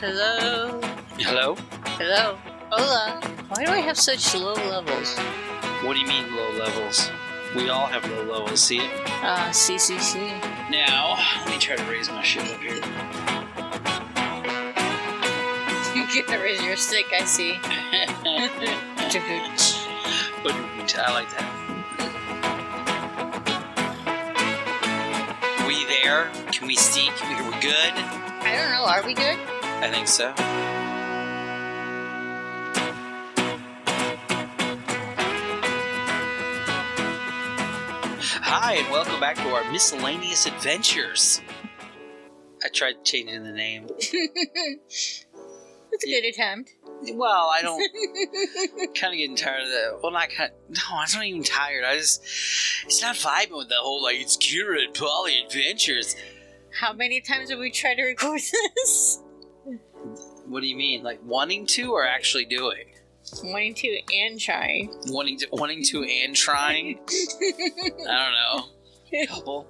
Hello? Hello? Hello? Hola. Why do I have such low levels? What do you mean low levels? We all have low levels, see it? CCC. Now, let me try to raise my shit up here. You're gonna raise your stick, I see. But I like that. Are we there? Can we see? Are we good? I don't know, are we good? I think so. Hi, and welcome back to our miscellaneous adventures. I tried changing the name. It's a good attempt. Well, I don't... kind of getting tired of that. Well, not kind of... No, I'm not even tired. It's not vibing with the whole, like, it's Kira and Polly adventures. How many times have we tried to record this? What do you mean? Like, wanting to or actually doing? Wanting to and trying. Wanting to and trying? I don't know. Couple.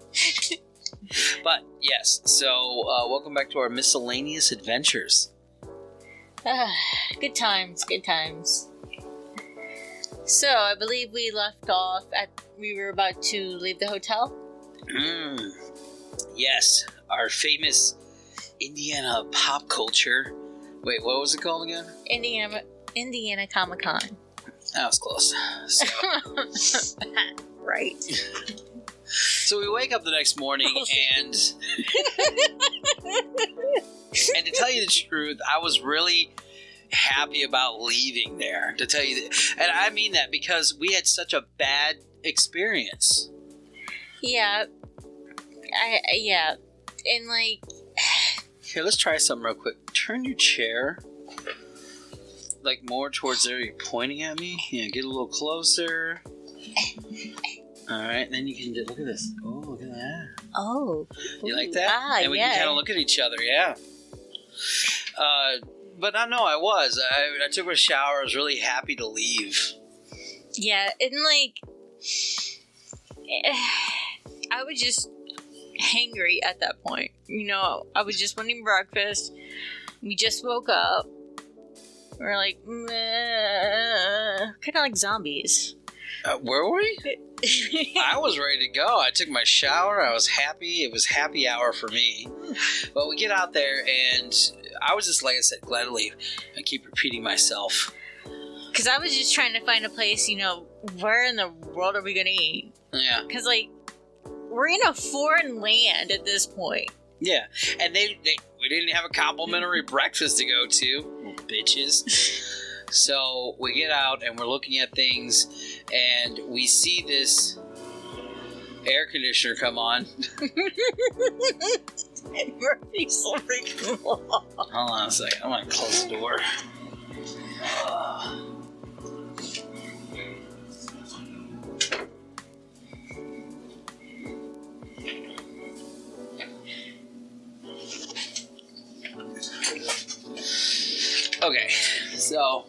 But, yes. So, welcome back to our miscellaneous adventures. Good times, good times. So, I believe we left off we were about to leave the hotel? Yes. Our famous Indiana pop culture. Wait, what was it called again? Indiana Comic Con. That was close. So. Right. So we wake up the next morning and to tell you the truth, I was really happy about leaving there. To tell you and I mean that because we had such a bad experience. Yeah. Yeah. And like... Here, let's try something real quick. Turn your chair like more towards there. You're pointing at me. Yeah, get a little closer. Alright, then you can look at this. Oh, look at that. Oh. You like that? And we can kind of look at each other, yeah. But I know I was. I took a shower. I was really happy to leave. Yeah, and like... I was just hangry at that point. You know, I was just wanting breakfast. We just woke up. We're like, kind of like zombies. Were we? I was ready to go. I took my shower. I was happy. It was happy hour for me. But we get out there, and I was just, like I said, glad to leave. I keep repeating myself. Because I was just trying to find a place, you know, where in the world are we going to eat? Yeah. Because, like, we're in a foreign land at this point. Yeah. And we didn't have a complimentary breakfast to go to. Little bitches. So we get out and we're looking at things and we see this air conditioner come on. Murphy's so freaking long. Hold on a second. I'm going to close the door. Okay, so...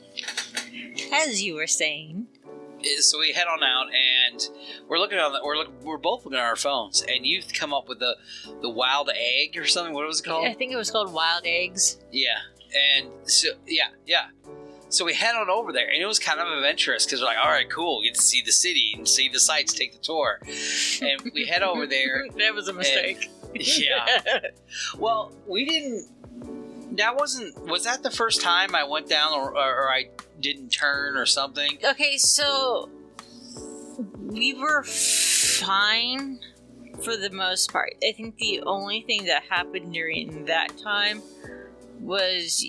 As you were saying. So we head on out, and we're looking on we're both looking at our phones, and you've come up with the wild egg or something. What was it called? I think it was called wild eggs. Yeah, and so yeah. So we head on over there, and it was kind of adventurous because we're like, all right, cool, we get to see the city and see the sights, take the tour, and we head over there. That was a mistake. Yeah. Well, we didn't. Was that the first time I went down or I didn't turn or something? Okay, so we were fine for the most part. I think the only thing that happened during that time was...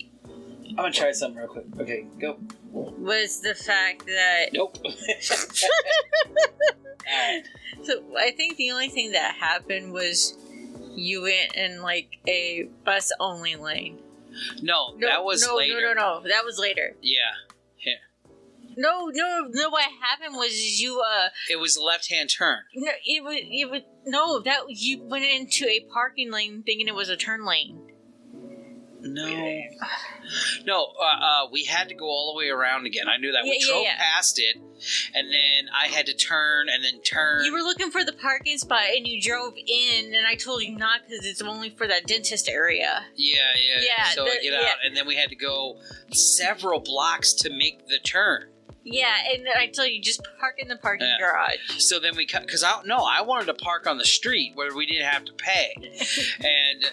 I'm going to try something real quick. Okay, go. Was the fact that... Nope. Alright. So I think the only thing that happened was you went in like a bus-only lane. No, that was later. No. That was later. Yeah. No. What happened was you. It was a left-hand turn. No, it was no. That you went into a parking lane thinking it was a turn lane. No, we had to go all the way around again. I knew that. We drove past it, and then I had to turn and then turn. You were looking for the parking spot, and you drove in, and I told you not because it's only for that dentist area. Yeah. So I get out, and then we had to go several blocks to make the turn. Yeah, and I told you, just park in the parking garage. So then we cut, because I wanted to park on the street where we didn't have to pay. And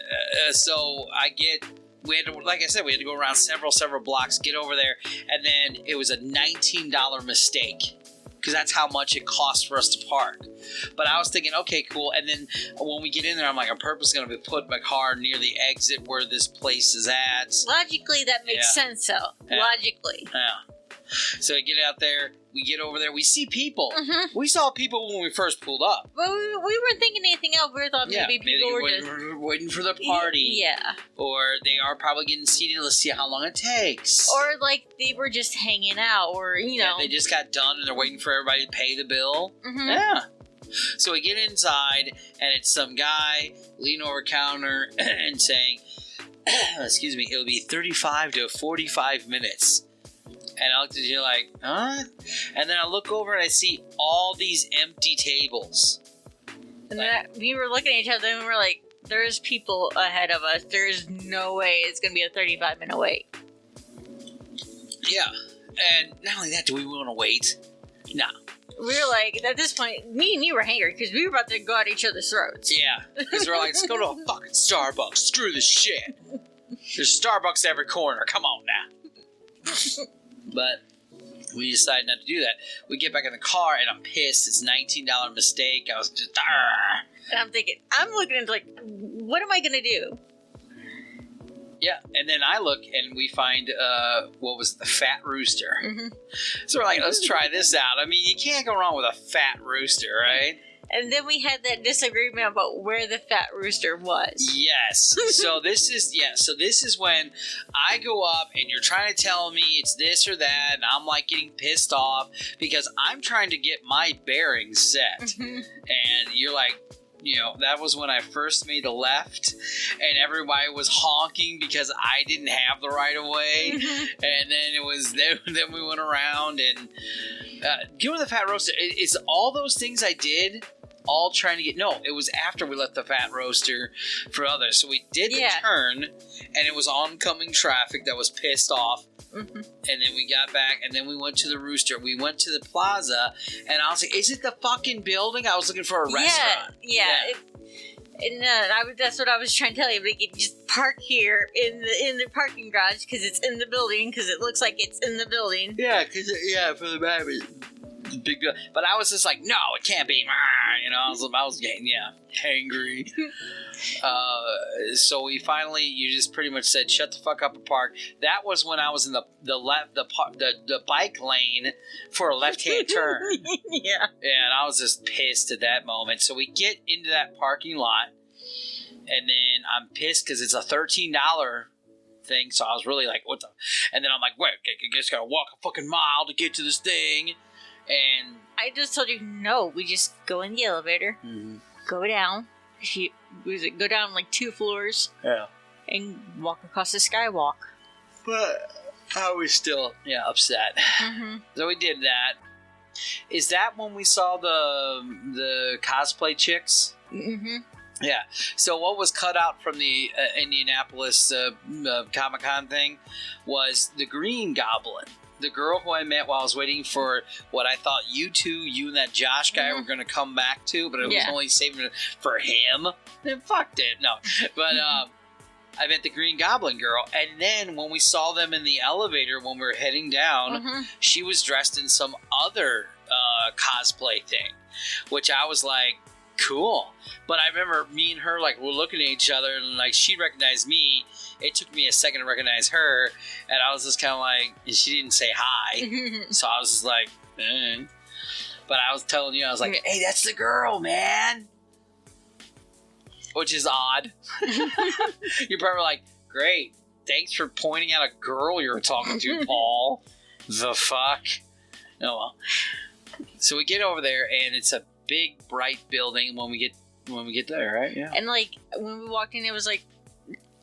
so we had to, like I said, we had to go around several blocks, get over there, and then it was a $19 mistake. Because that's how much it cost for us to park. But I was thinking, okay, cool. And then when we get in there, I'm like, I'm purposely going to be putting my car near the exit where this place is at. Logically, that makes sense, though. Yeah. Logically. Yeah. So we get out there, we get over there, we see people. Mm-hmm. We saw people when we first pulled up. Well, we weren't thinking anything else. We thought maybe people were just waiting for the party. Yeah. Or they are probably getting seated. Let's see how long it takes. Or like they were just hanging out, or they just got done and they're waiting for everybody to pay the bill. Mm-hmm. Yeah. So we get inside and it's some guy leaning over the counter and saying, "Excuse me, it'll be 35 to 45 minutes." And I looked at you like, huh? And then I look over and I see all these empty tables. And we were looking at each other and we were like, there's people ahead of us. There's no way it's going to be a 35-minute wait. Yeah. And not only that, do we want to wait? No. We were like, at this point, me and you were hangry because we were about to go at each other's throats. Yeah. Because we're like, let's go to a fucking Starbucks. Screw this shit. There's Starbucks every corner. Come on now. But we decided not to do that. We get back in the car, and I'm pissed. It's a $19 mistake. I was just... And I'm thinking, I'm looking at like, what am I going to do? Yeah, and then I look, and we find, what was it, the Fat Rooster. Mm-hmm. So we're like, let's try this out. I mean, you can't go wrong with a Fat Rooster, right? And then we had that disagreement about where the Fat Rooster was. Yes. So this is when I go up and you're trying to tell me it's this or that, and I'm like getting pissed off because I'm trying to get my bearings set. Mm-hmm. And you're like, that was when I first made a left and everybody was honking because I didn't have the right of way. Mm-hmm. And then it was, then we went around and doing the Fat Roaster. It's all those things I did. All trying to it was after we left the Fat Roaster for others. So we did the turn, and it was oncoming traffic that was pissed off. Mm-hmm. And then we got back, and then we went to the Rooster. We went to the plaza, and I was like, is it the fucking building? I was looking for a restaurant. Yeah. That's what I was trying to tell you. But you can just park here in the parking garage because it's in the building, because it looks like it's in the building. Yeah, for the baby. Big deal. But I was just like, no, it can't be. I was getting angry. So we finally, you just pretty much said, shut the fuck up and park. That was when I was in the bike lane for a left-hand turn. Yeah. And I was just pissed at that moment. So we get into that parking lot, and then I'm pissed because it's a $13 thing. So I was really like, what the? And then I'm like, wait, I guess I gotta walk a fucking mile to get to this thing. And I just told you, no, we just go in the elevator, go down. Go down like 2 floors, and walk across the skywalk. But I was still, upset. Mm-hmm. So we did that. Is that when we saw the cosplay chicks? Mm-hmm. Yeah. So what was cut out from the Indianapolis Comic Con thing was the Green Goblin. The girl who I met while I was waiting for what I thought you and that Josh guy were going to come back to, but it was only saving it for him. And fucked it. No. But I met the Green Goblin girl. And then when we saw them in the elevator when we were heading down, she was dressed in some other cosplay thing, which I was like, cool. But I remember me and her, like, we're looking at each other, and, like, she recognized me. It took me a second to recognize her, and I was just kind of like, and she didn't say hi. So I was just like, eh. But I was telling you, I was like, hey, that's the girl, man. Which is odd. You're probably like, great. Thanks for pointing out a girl you were talking to, Paul. The fuck? Oh, well. So we get over there, and it's a big, bright building when we get there, right? Yeah. And, like, when we walked in, it was like,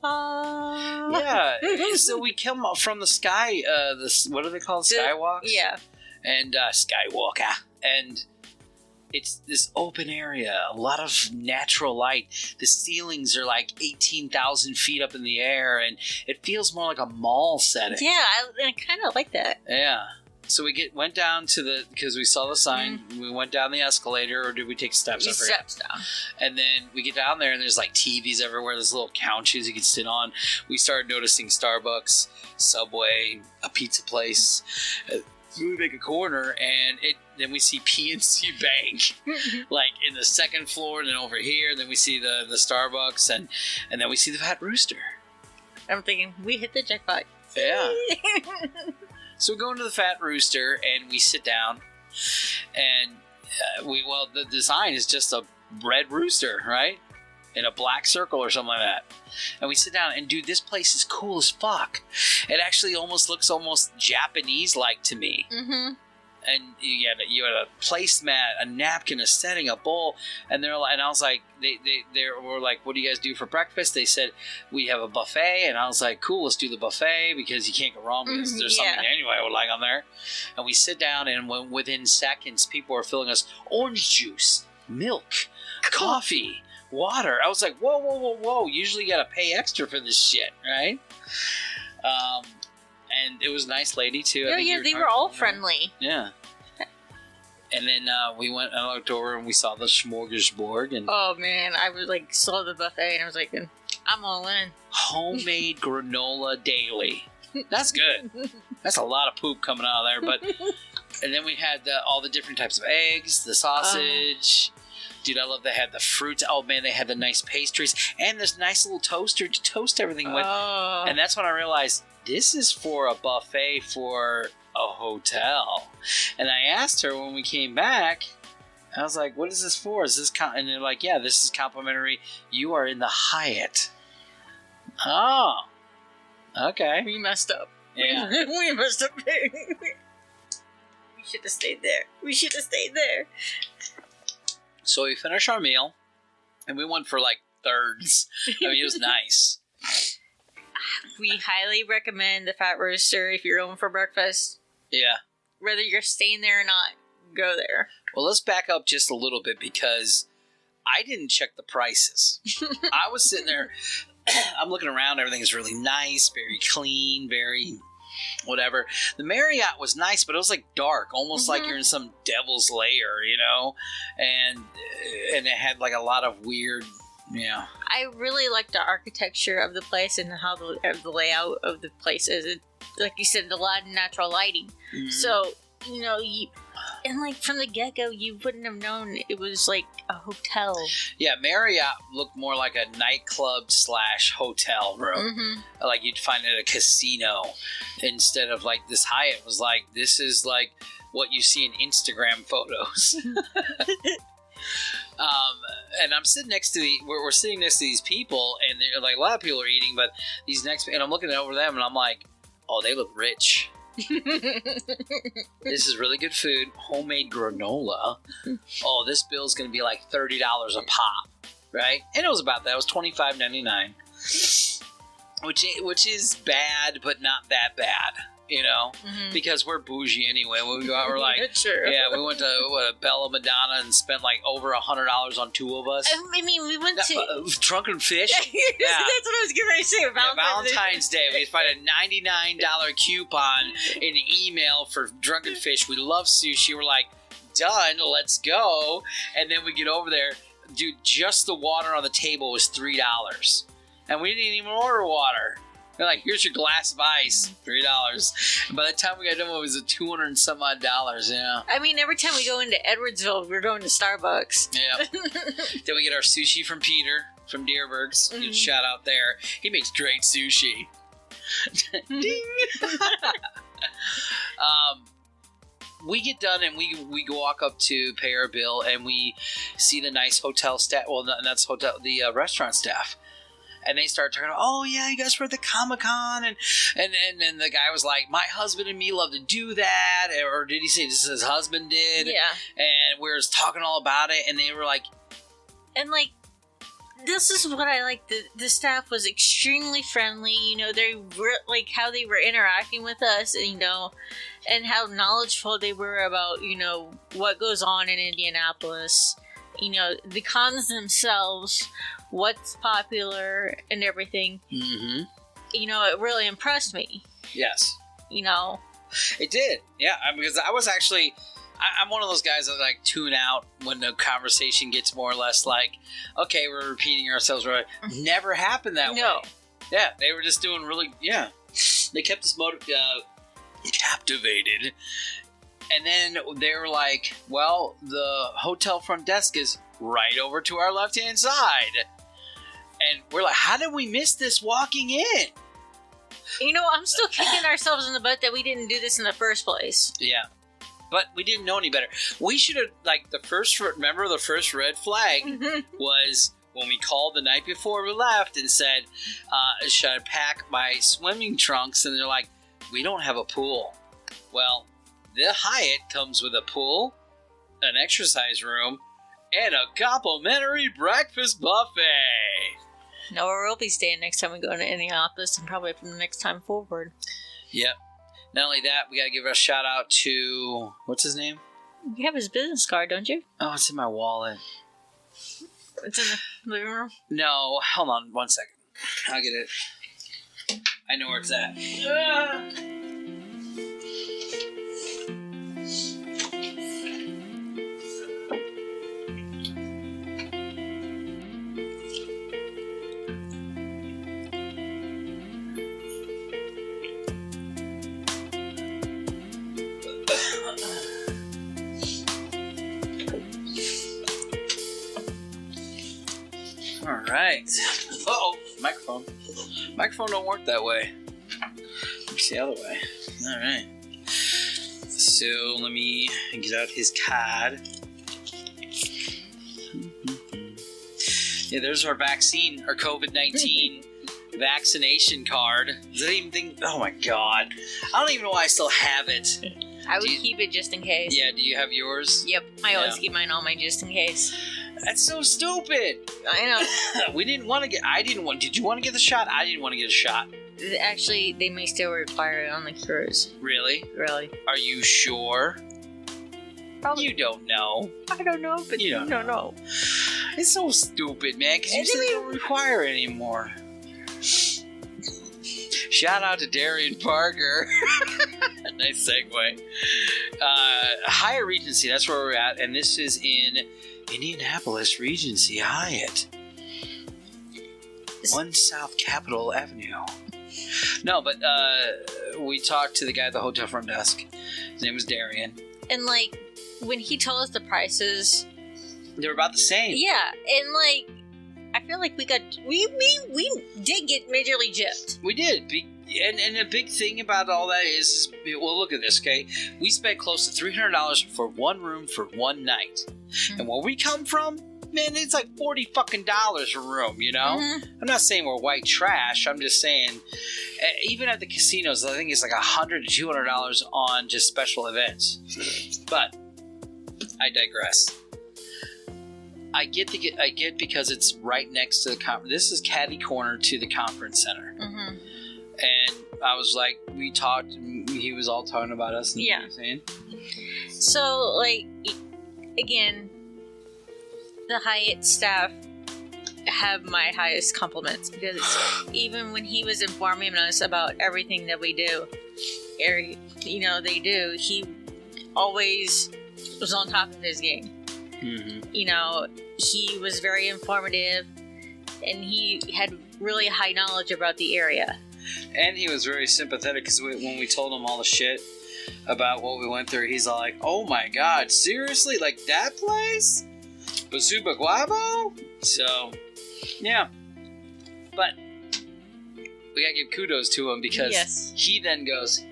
Yeah. So we come up from the sky. What do they call it? Skywalks. Yeah. And Skywalker. And it's this open area, a lot of natural light. The ceilings are like 18,000 feet up in the air, and it feels more like a mall setting. Yeah, I kind of like that. Yeah. So we went down to because we saw the sign. Mm-hmm. We went down the escalator, or did we take steps? We steps down. And then we get down there, and there's like TVs everywhere. There's little couches you can sit on. We started noticing Starbucks, Subway, a pizza place. We make a corner, and then we see PNC Bank, like in the second floor, and then over here. And then we see the Starbucks, and then we see the Fat Rooster. I'm thinking, we hit the jackpot. Yeah. So we go into the Fat Rooster, and we sit down, and the design is just a red rooster, right? In a black circle or something like that. And we sit down, and dude, this place is cool as fuck. It actually looks almost Japanese-like to me. Mm-hmm. And you had a placemat, a napkin, a setting, a bowl, and I was like, they were like, what do you guys do for breakfast? They said, we have a buffet, and I was like, cool, let's do the buffet, because you can't go wrong, because there's something anyway I would like on there. And we sit down, and within seconds, people are filling us orange juice, milk, coffee, water. I was like, whoa. Usually you gotta pay extra for this shit, right? And it was a nice lady, too. They were all friendly. Yeah. And then we went and looked over, and we saw the smorgasbord. And oh, man. I was like, saw the buffet, and I was like, I'm all in. Homemade granola daily. That's good. That's a lot of poop coming out of there. And then we had all the different types of eggs, the sausage. Dude, I love they had the fruits. Oh, man, they had the nice pastries. And this nice little toaster to toast everything with. Oh. And that's when I realized this is for a buffet for a hotel. And I asked her when we came back, I was like, what is this for? Is this and they're like, yeah, this is complimentary. You are in the Hyatt. Oh. Okay. We messed up. Yeah. We messed up. We should have stayed there. So we finished our meal, and we went for like thirds. I mean, it was nice. We highly recommend the Fat Rooster if you're going for breakfast. Yeah. Whether you're staying there or not, go there. Well, let's back up just a little bit, because I didn't check the prices. I was sitting there, I'm looking around, everything is really nice, very clean, very whatever. The Marriott was nice, but it was like dark, almost like you're in some devil's lair, and it had like a lot of weird, I really like the architecture of the place and how the layout of the place is. Like you said, a lot of natural lighting. Mm-hmm. So, and like from the get-go, you wouldn't have known it was like a hotel. Yeah, Marriott looked more like a nightclub / hotel room. Mm-hmm. Like you'd find it at a casino, instead of like this Hyatt was like, this is like what you see in Instagram photos. And I'm sitting next to we're sitting next to these people, and they're like, a lot of people are eating, but and I'm looking over them, and I'm like, oh, they look rich. This is really good food. Homemade granola. Oh, this bill's going to be like $30 a pop, right? And it was about that. It was $25.99, which is bad, but not that bad. Because we're bougie anyway. When we go out, we're like, sure. Yeah, we went to Bella Madonna and spent like over $100 on two of us. I mean, we went to Drunken Fish. Yeah. That's what I was getting ready to say. Valentine's Day. We find a $99 coupon in an email for Drunken Fish. We love sushi. We're like, done. Let's go. And then we get over there, dude. Just the water on the table was $3, and we didn't even order water. They're like, here's your glass of ice, $3. And by the time we got done, it was $200 and some odd. Yeah. I mean, every time we go into Edwardsville, we're going to Starbucks. Yeah. Then we get our sushi from Peter from Deerberg's. Mm-hmm. Shout out there. He makes great sushi. Ding. We get done, and we walk up to pay our bill, and we see the nice hotel staff. Well, that's the restaurant staff. And they start talking, oh, yeah, you guys were at the Comic Con. And then the guy was like, my husband and me love to do that. Or did he say this his husband did? Yeah. And we were talking all about it. And they were like... And, like, this is what I like. The staff was extremely friendly. You know, they were like how they were interacting with us, you know, and how knowledgeable they were about, you know, what goes on in Indianapolis. You know, the cons themselves, what's popular and everything. Mm-hmm. You know, it really impressed me. Yes. You know. It did. Yeah, because I was actually... I'm one of those guys that like tune out when the conversation gets more or less like, okay, we're repeating ourselves. Right? Never happened that way. Yeah, they were just doing really, yeah. They kept us captivated. And then they were like, well, the hotel front desk is right over to our left-hand side. And we're like, how did we miss this walking in? You know, I'm still kicking ourselves in the butt that we didn't do this in the first place. Yeah. But we didn't know any better. We should have, like, the first red flag was when we called the night before we left and said, should I pack my swimming trunks? And they're like, we don't have a pool. Well, the Hyatt comes with a pool, an exercise room, and a complimentary breakfast buffet. Know where we'll be staying next time we go to Indianapolis and probably from the next time forward. Yep. Not only that, we gotta give a shout out to... What's his name? You have his business card, don't you? Oh, it's in my wallet. It's in the living room? No, hold on 1 second. I'll get it. I know where it's at. All right. Uh-oh, microphone. Microphone don't work that way. It's the other way. All right. So let me get out his card. Yeah, there's our vaccine, our COVID-19 vaccination card. Is that even thing? Oh my god. I don't even know why I still have it. I would keep it just in case. Yeah, do you have yours? Yep, I always keep mine on me just in case. That's so stupid. I know. We didn't want to get... Did you want to get the shot? I didn't want to get a shot. Actually, they may still require it on the cruise. Really? Really. Are you sure? Probably. You don't know. I don't know, but you don't know. It's so stupid, man, because you said they don't require it anymore. Shout out to Darian Parker. Nice segue. Hyatt Regency, that's where we're at, and this is in Indianapolis Regency Hyatt. 1 South Capitol Avenue. No, but we talked to the guy at the hotel front desk. His name was Darian. And, like, when he told us the prices... They were about the same. Yeah, and, like, I feel like we did get majorly gypped. We did. And the big thing about all that is, well, look at this, okay? We spent close to $300 for one room for one night. Mm-hmm. And where we come from, man, it's like $40 fucking a room, you know? Mm-hmm. I'm not saying we're white trash. I'm just saying, even at the casinos, I think it's like $100 to $200 on just special events. But I digress. I get because it's right next to the conference. This is catty corner to the conference center. Mm-hmm. And I was like, we talked, he was all talking about us. And yeah. Saying. So, like, again, the Hyatt staff have my highest compliments because even when he was informing us about everything that we do, or, you know, they do, he always was on top of his game. Mm-hmm. You know, he was very informative and he had really high knowledge about the area. And he was very sympathetic because when we told him all the shit about what we went through, he's all like, oh my god, seriously? Like that place? Basuba Guabo? So, yeah. But we gotta give kudos to him because he then goes,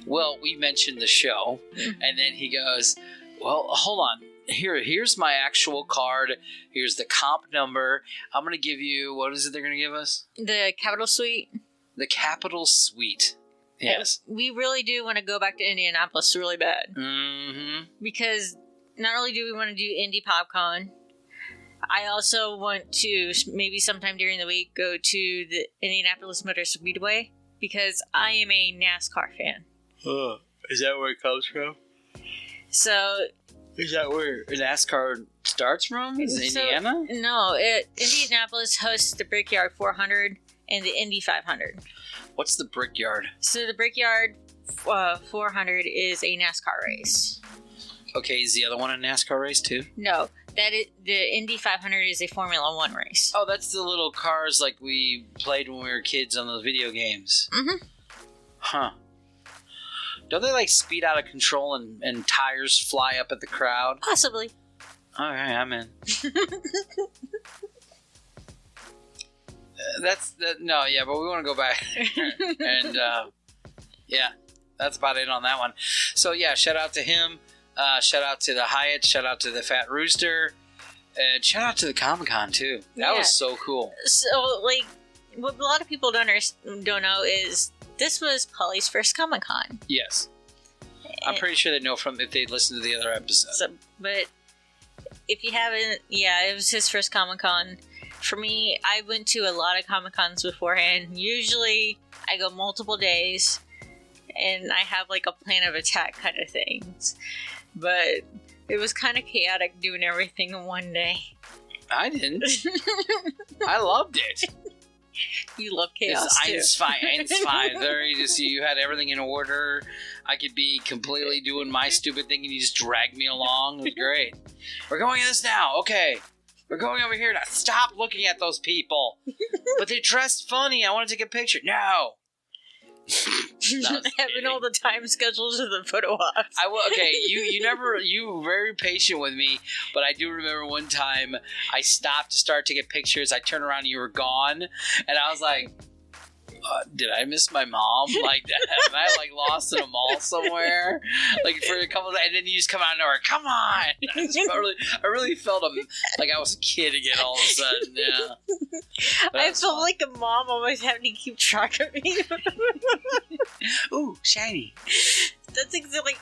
well, we mentioned the show. And then he goes, well, hold on. Here's my actual card. Here's the comp number. I'm going to give you, what is it they're going to give us? The Capital Suite. The Capital Suite. Yes. We really do want to go back to Indianapolis really bad. Mm-hmm. Because not only do we want to do Indie PopCon, I also want to, maybe sometime during the week, go to the Indianapolis Motor Speedway because I am a NASCAR fan. Oh, is that where it comes from? So... Is that where NASCAR starts from? Is it Indiana? No, Indianapolis hosts the Brickyard 400 and the Indy 500. What's the Brickyard? So the Brickyard 400 is a NASCAR race. Okay, is the other one a NASCAR race too? No, the Indy 500 is a Formula 1 race. Oh, that's the little cars like we played when we were kids on those video games. Mm-hmm. Huh. Don't they like speed out of control and tires fly up at the crowd? Possibly. Alright, I'm in. No, yeah, but we want to go back. And, yeah, that's about it on that one. So, yeah, shout out to him. Shout out to the Hyatt. Shout out to the Fat Rooster. And shout out to the Comic Con, too. That was so cool. So, like, what a lot of people don't know is this was Polly's first Comic Con. Yes. I'm pretty sure they know if they listen to the other episode. So, but if you haven't, yeah, it was his first Comic Con. For me, I went to a lot of Comic Cons beforehand. Usually, I go multiple days, and I have like a plan of attack kind of things. But it was kind of chaotic doing everything in one day. I didn't. I loved it. You love chaos too. It's fine. You had everything in order. I could be completely doing my stupid thing and you just dragged me along. It was great. We're going in this now. Okay. We're going over here now. Stop looking at those people. But they're dressed funny. I want to take a picture. No. Having all the time schedules of the photo ops. Okay, you were very patient with me, but I do remember one time I stopped to start taking pictures. I turned around and you were gone, and I was like, did I miss my mom? Like, am I like lost in a mall somewhere? Like for a couple of days, and then you just come out of nowhere. Come on! I really felt like I was a kid again all of a sudden. Yeah. I felt like a mom always having to keep track of me. Ooh, shiny. That's exactly.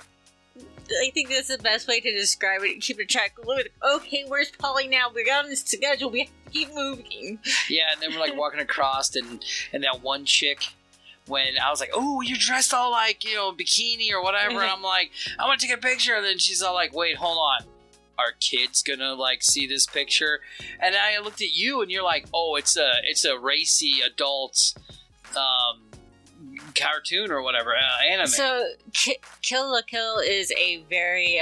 I think that's the best way to describe it. Keep a track. Look, okay, where's Polly now? We're on the schedule. We have to keep moving. Yeah, and then we're like walking across, and that one chick, when I was like, "Oh, you're dressed all like bikini or whatever," and I'm like, "I want to take a picture," and then she's all like, "Wait, hold on. Are kids gonna like see this picture?" And I looked at you, and you're like, "Oh, it's a racy adult cartoon or whatever anime." So Kill la Kill is a very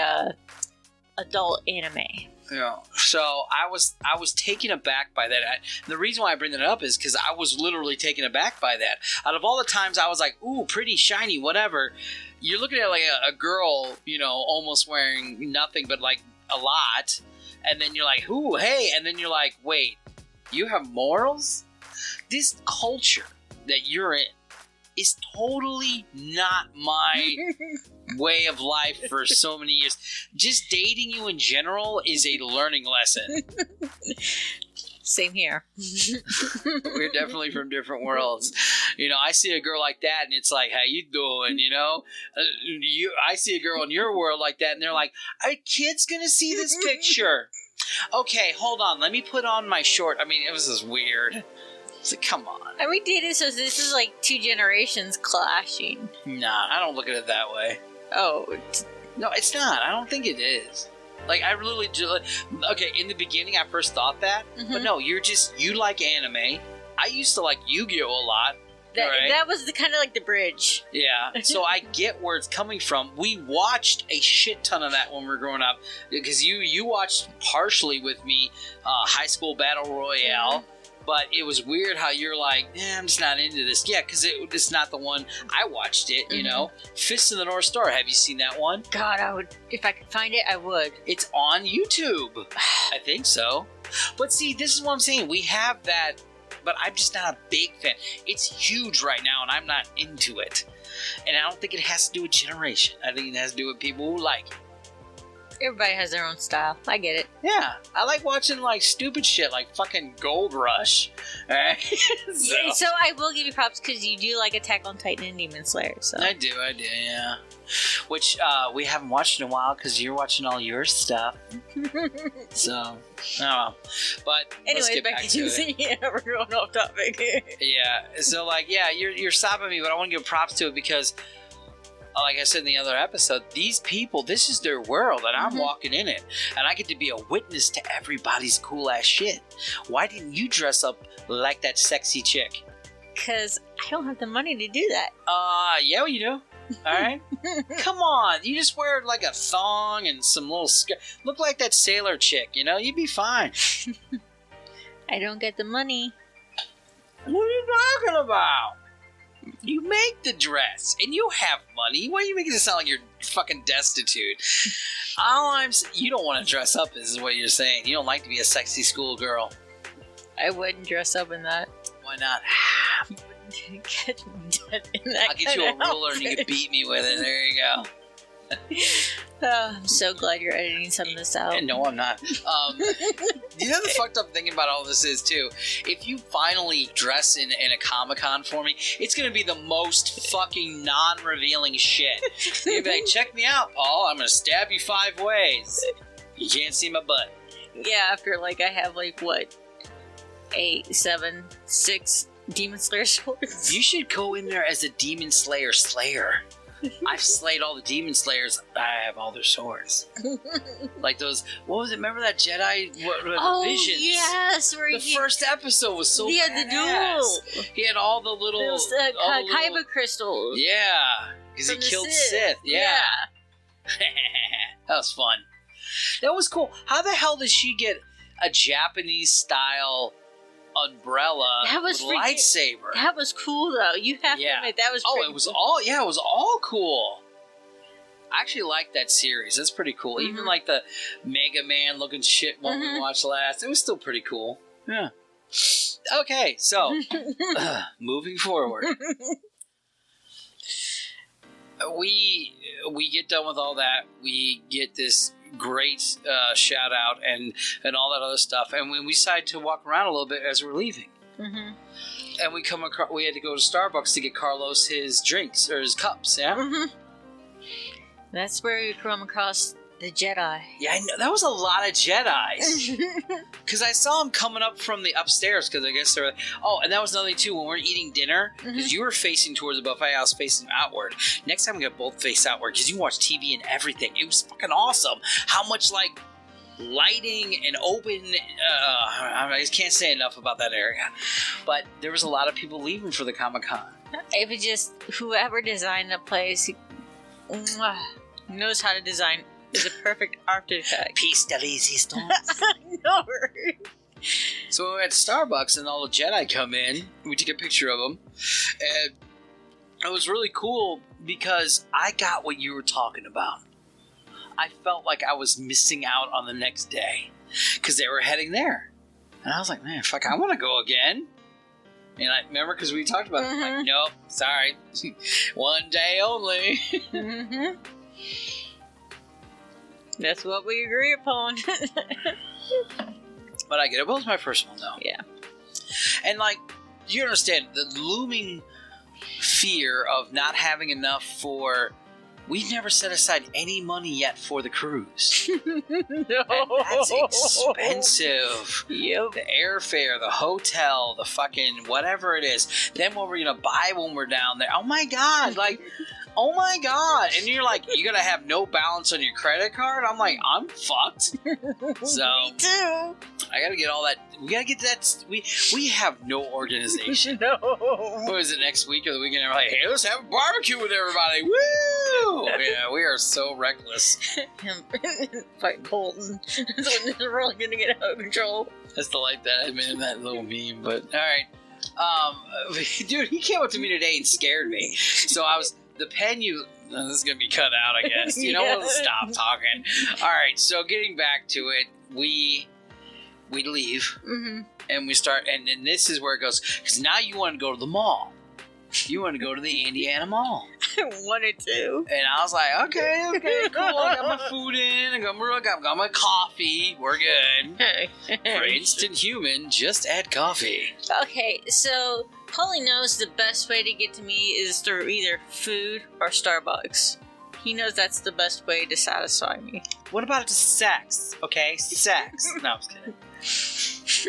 adult anime. Yeah. So I was taken aback by that. The reason why I bring that up is because I was literally taken aback by that. Out of all the times I was like, "Ooh, pretty shiny, whatever," you're looking at like a girl, almost wearing nothing but like a lot, and then you're like, "Ooh, hey," and then you're like, "Wait, you have morals?" This culture that you're in is totally not my way of life for so many years. Just dating you in general is a learning lesson. Same here. We're definitely from different worlds. I see a girl like that and it's like, "How you doing?" I see a girl in your world like that and they're like, "Are kids gonna see this picture?" Okay, hold on. Let me put on my short. I mean, it was just weird. It's like, come on. And we dated, so this is like two generations clashing. Nah, I don't look at it that way. Oh. No, it's not. I don't think it is. Like, I literally just... Okay, in the beginning, I first thought that. Mm-hmm. But no, you like anime. I used to like Yu-Gi-Oh! A lot. That was kind of like the bridge. Yeah, so I get where it's coming from. We watched a shit ton of that when we were growing up. Because you watched partially with me High School Battle Royale. Mm-hmm. But it was weird how you're like, I'm just not into this. Yeah, because it's not the one. I watched it, Fist of the North Star. Have you seen that one? God, I would. If I could find it, I would. It's on YouTube. I think so. But see, this is what I'm saying. We have that, but I'm just not a big fan. It's huge right now, and I'm not into it. And I don't think it has to do with generation. I think it has to do with people who like it. Everybody has their own style. I get it. Yeah, I like watching like stupid shit like fucking Gold Rush. Alright? So I will give you props because you do like Attack on Titan and Demon Slayer. So I do, yeah. Which we haven't watched in a while because you're watching all your stuff. So, I don't know. But anyways, let's get back to it. Yeah, we're going off topic. Yeah, so like, yeah, you're stopping me, but I want to give props to it because, like I said in the other episode, these people, this is their world, and I'm walking in it, and I get to be a witness to everybody's cool ass shit. Why didn't you dress up like that sexy chick? Because I don't have the money to do that. Yeah, well, you do. All right, come on. You just wear like a thong and some little skirt. Look like that sailor chick. You know, you'd be fine. I don't get the money. What are you talking about? You make the dress, and you have money. Why are you making it sound like you're fucking destitute? You don't want to dress up, is what you're saying. You don't like to be a sexy schoolgirl. I wouldn't dress up in that. Why not? You wouldn't catch me dead in that. I'll get you a ruler and you can beat me with it. There you go. I'm so glad you're editing some of this out. No, I'm not. You know the fucked up thing about all this is, too? If you finally dress in a Comic Con for me, it's going to be the most fucking non-revealing shit. You'll be like, check me out, Paul. I'm going to stab you 5 ways. You can't see my butt. Yeah, after, like, I have, like, what? 8, 7, 6 Demon Slayer swords. You should go in there as a Demon Slayer slayer. I've slayed all the Demon Slayers. I have all their swords. Like those, what was it? Remember that Jedi Visions? Yes. The first episode was so badass. The duel. He had all the little... Those Kaiba crystals. Yeah. Because he killed Sith. Yeah. That was fun. That was cool. How the hell did she get a Japanese style umbrella with lightsaber? That was cool though. You have to admit that was it was cool. It was all cool. I actually like that series. That's pretty cool. Even like the Mega Man looking shit one we watched last. It was still pretty cool. Yeah. Okay, so moving forward. We get done with all that. We get this great shout out and all that other stuff, and we decide to walk around a little bit as we're leaving. And we come across. We had to go to Starbucks to get Carlos his drinks or his cups. Yeah. That's where we come across the Jedi. Yeah, I know. That was a lot of Jedis. Because I saw them coming up from the upstairs, because I guess they were... Oh, and that was another thing, too, when we were eating dinner, because you were facing towards the buffet, I was facing outward. Next time we got both face outward, because you can watch TV and everything. It was fucking awesome. How much, like, lighting and open... I just can't say enough about that area. But there was a lot of people leaving for the Comic Con. It was just... Whoever designed the place knows how to design... is a perfect artifact. Piece de resistance. No. So we were at Starbucks and all the Jedi come in. We took a picture of them. And it was really cool because I got what you were talking about. I felt like I was missing out on the next day because they were heading there. And I was like, man, fuck, I want to go again. And I remember because we talked about it. I'm like, nope, sorry. One day only. That's what we agree upon. But I get it. Well, it was my first one, though. Yeah. And, like, you understand the looming fear of not having enough for... We've never set aside any money yet for the cruise. No. And that's expensive. Yep. The airfare, the hotel, the fucking whatever it is. Then what we're going to buy when we're down there. Oh, my God. Like... Oh my God. And you're like, you're going to have no balance on your credit card? I'm like, I'm fucked. So, me too. I got to get all that. We got to get that. We have no organization. No. What is it, next week or the weekend? We're like, hey, let's have a barbecue with everybody. Woo! Yeah, we are so reckless. Fight Colton. This one is really going to get out of control. I still like that. I made that little meme, but all right. Dude, he came up to me today and scared me. So I was... The pen this is going to be cut out, I guess. You know, we'll stop talking. All right, so getting back to it, we leave, and we start, and then this is where it goes, because now you want to go to the mall. you want to go to the Indiana Mall. I wanted to. And I was like, okay, cool. I got my food in. I got my coffee. We're good. For instant human, just add coffee. Okay, so Paulie knows the best way to get to me is through either food or Starbucks. He knows that's the best way to satisfy me. What about just sex? Okay, sex. No, I was kidding.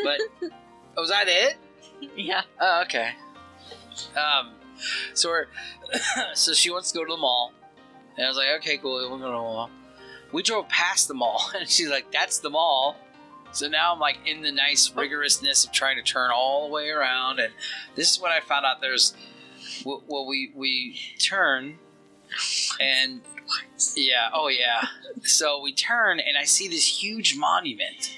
But, was that it? Yeah. Oh, okay. So she wants to go to the mall. And I was like, okay, cool, we'll go to the mall. We drove past the mall, and she's like, that's the mall. So now I'm like in the nice rigorousness of trying to turn all the way around. And this is when I found out there's, well, we turn, and yeah, oh yeah. So we turn, and I see this huge monument.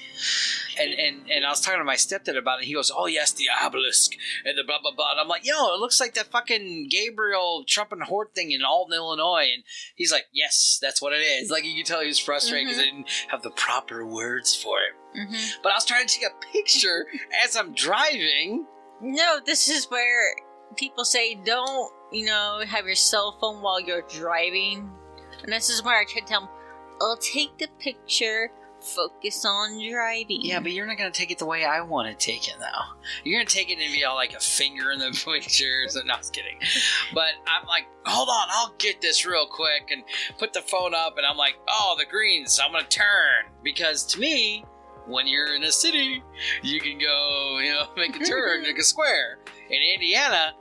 And I was talking to my stepdad about it. He goes, oh, yes, the obelisk and the blah, blah, blah. And I'm like, yo, it looks like that fucking Gabriel Trump and Hort thing in Alton, Illinois. And he's like, yes, that's what it is. Like, you could tell he was frustrated because I didn't have the proper words for it. Mm-hmm. But I was trying to take a picture as I'm driving. No, this is where people say don't, have your cell phone while you're driving. And this is where I try to tell them, I'll take the picture. Focus on driving. Yeah, but you're not going to take it the way I want to take it, though. You're going to take it and be all like a finger in the picture. So, no, I was kidding. But I'm like, hold on, I'll get this real quick and put the phone up. And I'm like, oh, the greens, I'm going to turn. Because to me, when you're in a city, you can go, make a turn, make a square. In Indiana,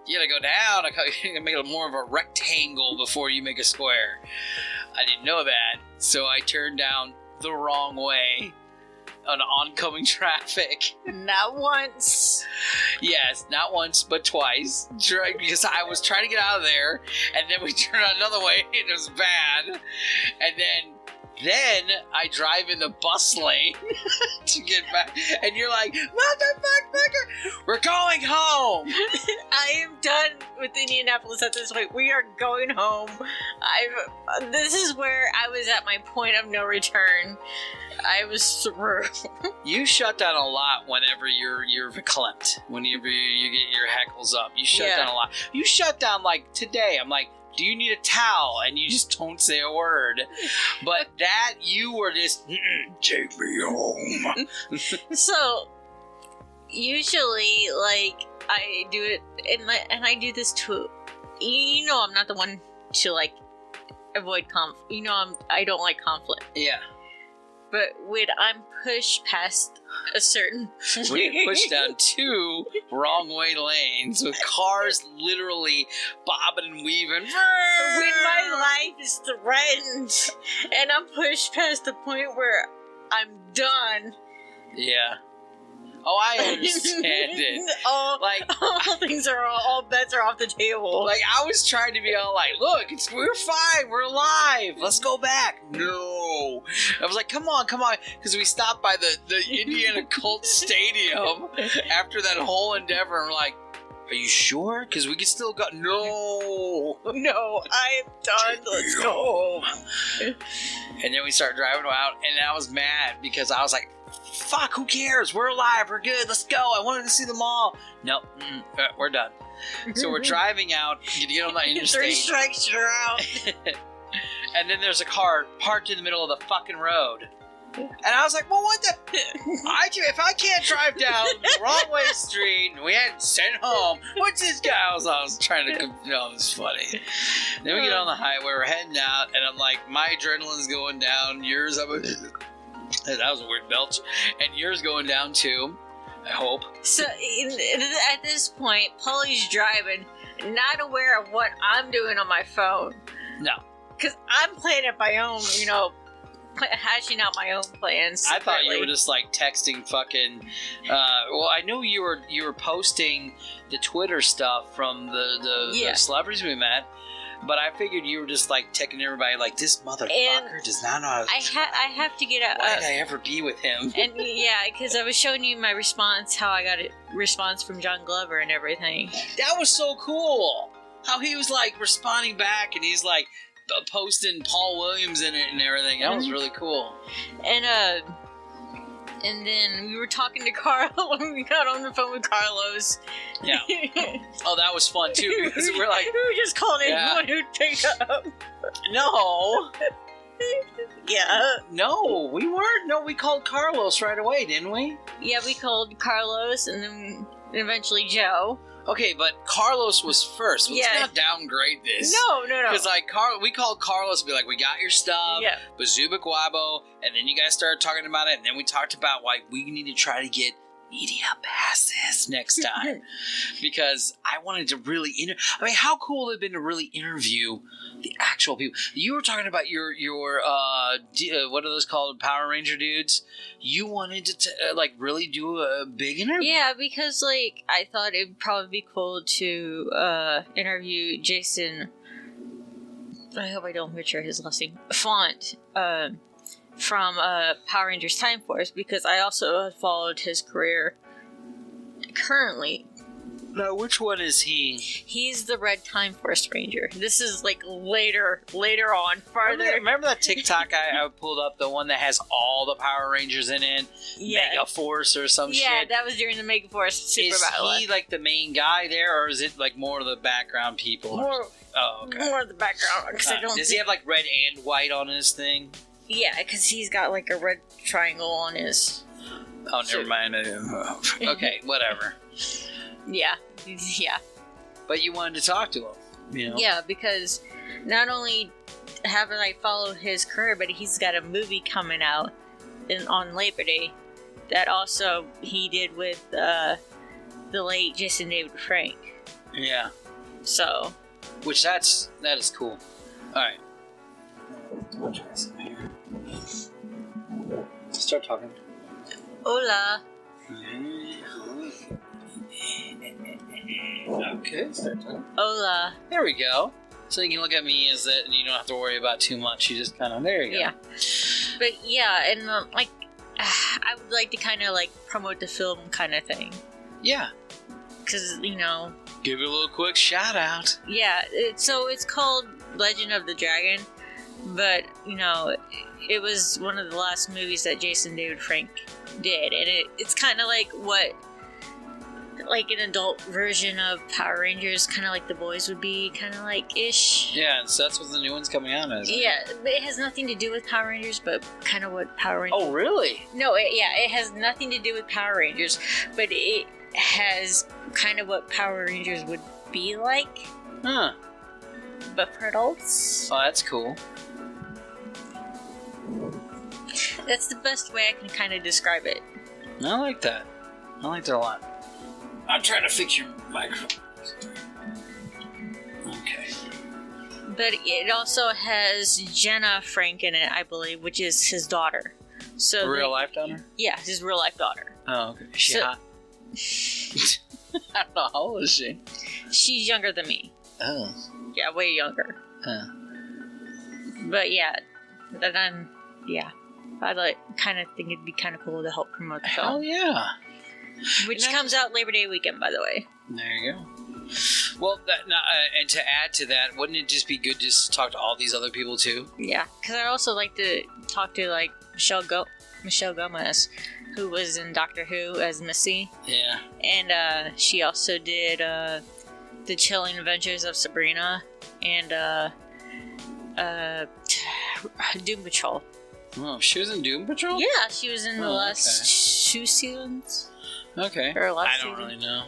you got to go down. You got to make it more of a rectangle before you make a square. I didn't know that. So I turned down the wrong way on oncoming traffic. Not once. Yes, not once, but twice. Because I was trying to get out of there, and then we turned out another way, and it was bad. And then I drive in the bus lane to get back, and you're like, motherfucker, we're going home. I am done with Indianapolis at this point. We are going home. This is where I was at my point of no return. I was through. You shut down a lot whenever you're verklempt. Whenever you get your hackles up, you shut down a lot. You shut down like today. I'm like, do you need a towel? And you just don't say a word. But that, you were just, take me home. So, usually, like, I do it, and I do this too. I'm not the one to, like, avoid conflict. I don't like conflict. Yeah. But when I'm pushed past a certain... We get pushed down 2 wrong way lanes with cars literally bobbing and weaving. When my life is threatened and I'm pushed past the point where I'm done. Yeah. Oh, I understand it. All bets are off the table. Like, I was trying to be all like, look, we're fine, we're alive, let's go back. No. I was like, come on. Because we stopped by the Indiana Colts Stadium after that whole endeavor, and we're like, are you sure? Because we can still go. No, I am done. Let's go home. And then we started driving out, and I was mad because I was like, fuck, who cares? We're alive. We're good. Let's go. I wanted to see the mall. Nope. We're done. So we're driving out. You get on the interstate. 3 strikes, you're out. And then there's a car parked in the middle of the fucking road. And I was like, well, what the? If I can't drive down the wrong way street and we hadn't sent home, what's this guy? I was trying to, it was funny. Then we get on the highway, we're heading out, and I'm like, my adrenaline's going down. Yours, that was a weird belch. And yours going down too, I hope. So at this point, Paulie's driving, not aware of what I'm doing on my phone. No. Because I'm playing it my own, hashing out my own plans. I thought you were just like texting fucking. Well, I knew you were posting the Twitter stuff from the celebrities we met, but I figured you were just like texting everybody like, this motherfucker does not know how to. I have to get a. Why did I ever be with him? And because I was showing you my response, how I got a response from John Glover and everything. That was so cool. How he was like responding back, and he's like posting Paul Williams in it and everything. That was really cool. And And then we were talking to Carl when we got on the phone with Carlos. Yeah. Oh, that was fun too, because we're like... We were just calling anyone who'd pick up. No. Yeah. No, we weren't. No, we called Carlos right away, didn't we? Yeah, we called Carlos and then eventually Joe. Okay, but Carlos was first. Let's not downgrade this. No. Because we called Carlos and be like, we got your stuff, Bazooba Guabo, and then you guys started talking about it, and then we talked about why we need to try to get media passes next time. Because I wanted to really how cool would it have been to really interview the actual people. You were talking about your what are those called, Power Ranger dudes? You wanted to really do a big interview? Yeah, because I thought it'd probably be cool to interview Jason. I hope I don't butcher his last name. Font. From Power Rangers Time Force, because I also have followed his career currently. Now, which one is he? He's the Red Time Force Ranger. This is later on, farther. Remember that TikTok I pulled up, the one that has all the Power Rangers in it? Yeah. Mega Force or some shit? Yeah, that was during the Mega Force Super Battle. Is he the main guy there, or is it more of the background people? More of the background. Does he have red and white on his thing? Yeah, because he's got a red triangle on his... Oh, never mind. Okay, whatever. Yeah. But you wanted to talk to him, Yeah, because not only haven't I followed his career, but he's got a movie coming out on Labor Day that also he did with the late Jason David Frank. Yeah. So... Which that is cool. Alright. I'll try some here. Start talking. Hola. Okay, start talking. Hola. There we go. So you can look at me as that, and you don't have to worry about too much. You just kind of, there you go. Yeah. But yeah, and I would like to kind of promote the film kind of thing. Yeah. Because, Give it a little quick shout out. Yeah, so it's called Legend of the Dragon, but, it was one of the last movies that Jason David Frank did, and it's kind of an adult version of Power Rangers, kind of like The Boys would be, kind of ish. Yeah, and so that's what the new one's coming out as. Yeah, but it has nothing to do with Power Rangers, but kind of what Power Rangers... Oh, really? No, it has nothing to do with Power Rangers, but it has kind of what Power Rangers would be like. Huh. But for adults. Oh, that's cool. That's the best way I can kind of describe it. I like that. I like that a lot. I'm trying to fix your microphone. Okay. But it also has Jenna Frank in it, I believe, which is his daughter. So real life daughter? Yeah, his real life daughter. Oh, okay. Is she hot? I don't know. How old is she? She's younger than me. Oh. Yeah, way younger. Huh. But yeah, then I kind of think it'd be kind of cool to help promote the film. Oh yeah. Which comes out Labor Day weekend, by the way. There you go. Well, and to add to that, wouldn't it just be good just to talk to all these other people too? Yeah, because I'd also like to talk to Michelle Gomez, who was in Doctor Who as Missy. Yeah. And she also did The Chilling Adventures of Sabrina and Doom Patrol. Oh, she was in Doom Patrol? Yeah, she was in the last 2 seasons. Okay. Or last I don't really know.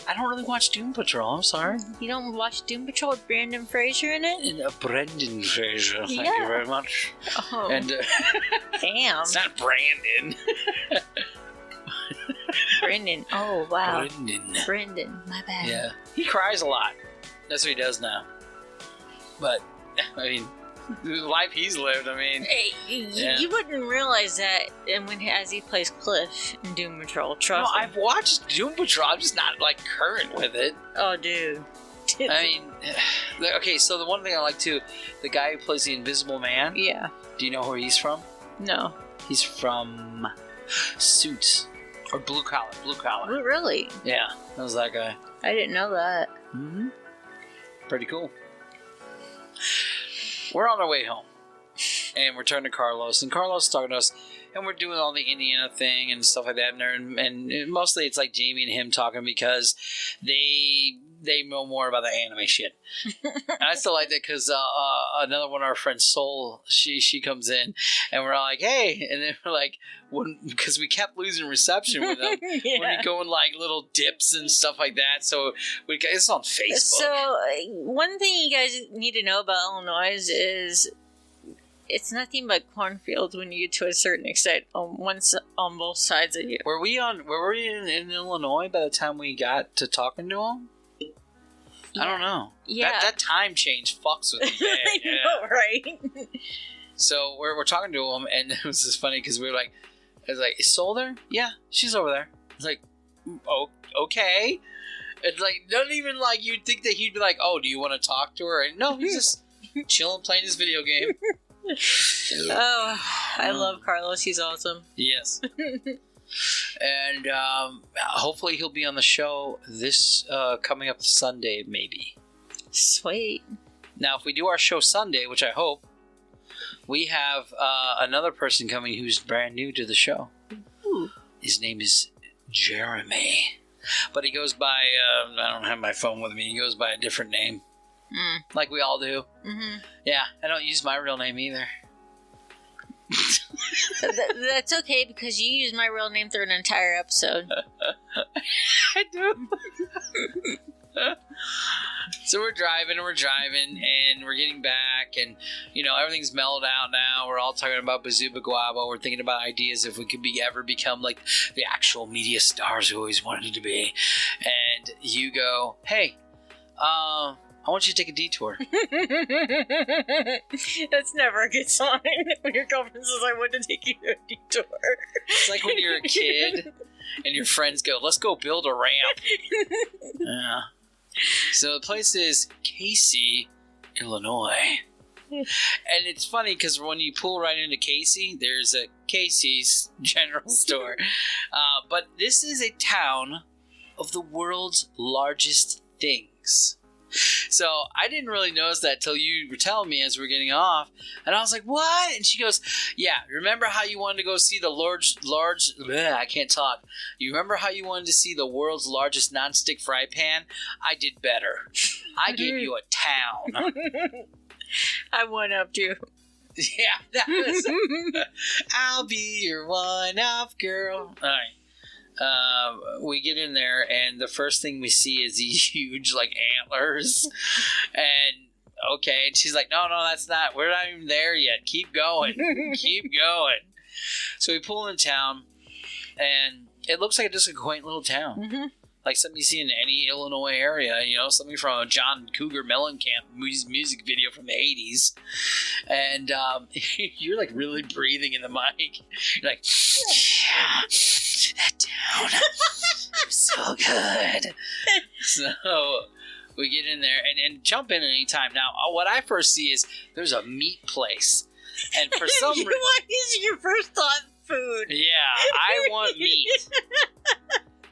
I don't really watch Doom Patrol, I'm sorry. You don't watch Doom Patrol with Brendan Fraser in it? Brendan Fraser, thank you very much. Oh. And, damn. It's not Brandon. Brendan. Oh, wow. Brendan, my bad. Yeah. He cries a lot. That's what he does now. But, I mean, the life he's lived, Hey, you wouldn't realize that as he plays Cliff in Doom Patrol. Trust me. I've watched Doom Patrol. I'm just not, current with it. Oh, dude. I mean, okay, so the one thing I like, too, the guy who plays the Invisible Man. Yeah. Do you know where he's from? No. He's from Suits. Or Blue Collar. Really? Yeah, that was that guy. I didn't know that. Mm-hmm. Pretty cool. We're on our way home. And we're turning to Carlos. And Carlos is talking to us. and we're doing all the Indiana thing and stuff like that. And mostly it's like Jamie and him talking because they know more about the anime shit. And I still like that because another one of our friends, Soul, she comes in and we're all like, hey, and then we're like, because we kept losing reception with them Yeah. when you go in like little dips and stuff like that. So it's on Facebook. So one thing you guys need to know about Illinois is it's nothing but cornfields when you get to a certain extent on both sides of you. Were we in Illinois by the time we got to talking to them? Yeah. I don't know. Yeah. That time change fucks with me. I Yeah. know, right? So we're talking to him, and it was just funny because I was like, is Soul there? Yeah, she's over there. It's like, oh, okay. It's like, not even like you'd think that he'd be like, oh, do you want to talk to her? And no, he's just chilling, playing his video game. Oh, I love Carlos. He's awesome. Yes. And hopefully he'll be on the show this coming up Sunday, maybe. Sweet. Now, if we do our show Sunday, which I hope, we have another person coming who's brand new to the show. Ooh. His name is Jeremy. But he goes by, I don't have my phone with me, he goes by a different name. Like we all do. Mm-hmm. Yeah, I don't use my real name either. That's okay because you use my real name through an entire episode. I do. So we're driving, and we're getting back, and everything's mellowed out now. We're all talking about Bazooba Guava. We're thinking about ideas if we could ever become like the actual media stars we always wanted to be. And you go, hey, I want you to take a detour. That's never a good sign when your girlfriend says, I want to take you to a detour. It's like when you're a kid and your friends go, let's go build a ramp. Yeah. So the place is Casey, Illinois. And it's funny because when you pull right into Casey, there's a Casey's general store. But this is a town of the world's largest things. So I didn't really notice that till you were telling me as we were getting off, and I was like, "What?" And she goes, "Yeah, remember how you wanted to go see the large? I can't talk. You remember how you wanted to see the world's largest nonstick fry pan? I did better. I gave you a town." I one-upped you. Yeah, that was. I'll be your one-up girl. All right. We get in there, and the first thing we see is these huge, like, antlers. And, okay, and she's like, no, that's not. We're not even there yet. Keep going. Keep going. So we pull in town, and it looks like just a quaint little town. Mm-hmm. Like something you see in any Illinois area, something from a John Cougar Mellencamp music video from the 80s. And you're, like, really breathing in the mic. You're like, yeah. That town was so good. So we get in there and jump in at any time. Now, what I first see is there's a meat place, and for some reason, why is your first thought food? Yeah, I want meat.